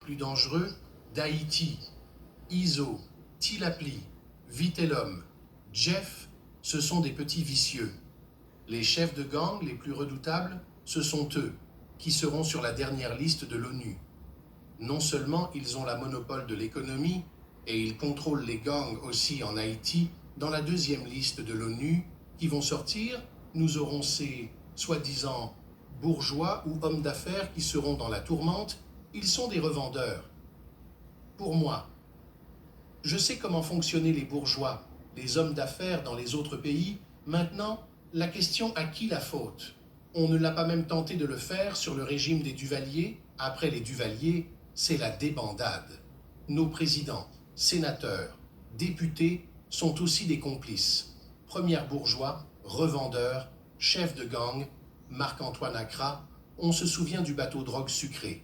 plus dangereux d'Haïti. Iso, Tilapli, Vitellum, Jeff, ce sont des petits vicieux. Les chefs de gang les plus redoutables, ce sont eux, qui seront sur la dernière liste de l'ONU. Non seulement ils ont la monopole de l'économie, et ils contrôlent les gangs aussi en Haïti, dans la deuxième liste de l'ONU, qui vont sortir, nous aurons ces, soi-disant, bourgeois ou hommes d'affaires qui seront dans la tourmente, ils sont des revendeurs. Pour moi, je sais comment fonctionnaient les bourgeois, les hommes d'affaires dans les autres pays. Maintenant, la question à qui la faute? On ne l'a pas même tenté de le faire sur le régime des Duvalier. Après les Duvalier, c'est la débandade. Nos présidents, sénateurs, députés sont aussi des complices. Première bourgeois, revendeurs, chefs de gang, Marc-Antoine Accra, on se souvient du bateau drogue sucré.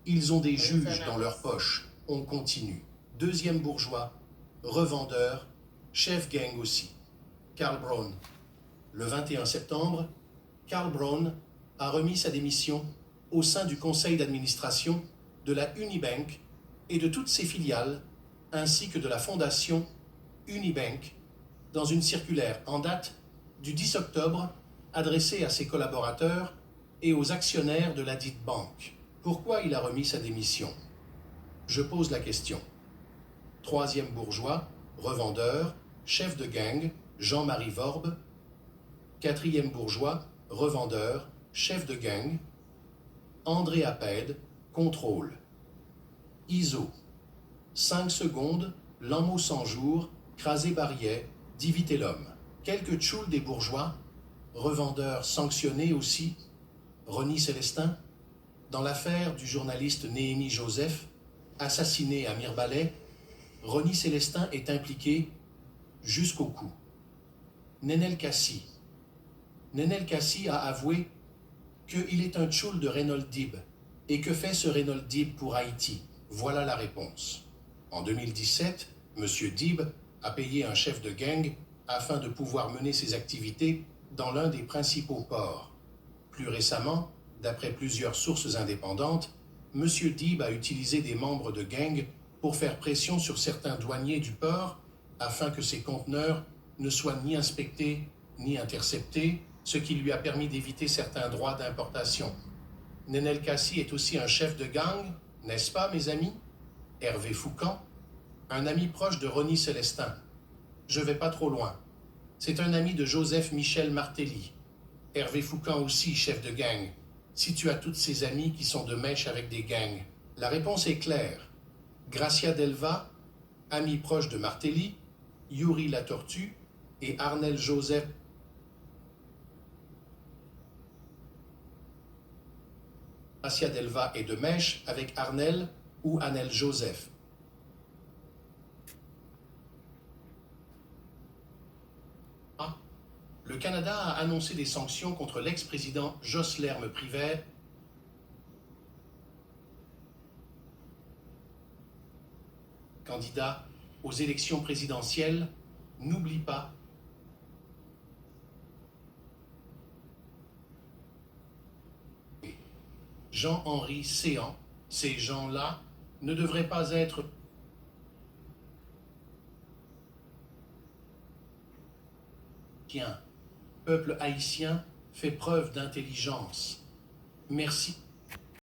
Ils ont des juges dans leur poche, on continue. Deuxième bourgeois, revendeur, chef gang aussi. Karl Braun. Le 21 septembre, Karl Braun a remis sa démission au sein du conseil d'administration de la Unibank et de toutes ses filiales, ainsi que de la fondation Unibank, dans une circulaire en date du 10 octobre adressée à ses collaborateurs et aux actionnaires de la dite banque. Pourquoi il a remis sa démission? Je pose la question. Troisième bourgeois, revendeur, chef de gang, Jean-Marie Vorbe. Quatrième bourgeois, revendeur, chef de gang, André Apède, contrôle. ISO. 5 secondes, Lambeau 100 jours, Crasé Barriet, dit Vitellum. Quelques tchouls des bourgeois, revendeurs sanctionnés aussi, Ronnie Célestin, dans l'affaire du journaliste Néhémie Joseph, assassiné à Mirbalet, Ronnie Célestin est impliqué jusqu'au cou. Nenel Kassi. Nenel Kassi a avoué qu'il est un tchoul de Reynold Dib. Et que fait ce Reynold Dib pour Haïti? Voilà la réponse. En 2017, M. Dib a payé un chef de gang afin de pouvoir mener ses activités dans l'un des principaux ports. Plus récemment, d'après plusieurs sources indépendantes, M. Dib a utilisé des membres de gang pour faire pression sur certains douaniers du port afin que ces conteneurs ne soient ni inspectés ni interceptés, ce qui lui a permis d'éviter certains droits d'importation. Nenel Kassi est aussi un chef de gang, n'est-ce pas, mes amis? Hervé Foucan, un ami proche de Ronnie Célestin. Je vais pas trop loin. C'est un ami de Joseph Michel Martelly. Hervé Foucan aussi, chef de gang. Si tu as toutes ces amis qui sont de mèche avec des gangs, la réponse est claire. Gracia Delva, ami proche de Martelly, Yuri la Tortue et Arnel Joseph. Gracia Delva est de mèche avec Arnel ou Anel Joseph. Le Canada a annoncé des sanctions contre l'ex-président Joslerme Privet, candidat aux élections présidentielles. N'oublie pas Jean-Henri Séan. Ces gens-là ne devraient pas être peuple haïtien fait preuve d'intelligence. Merci.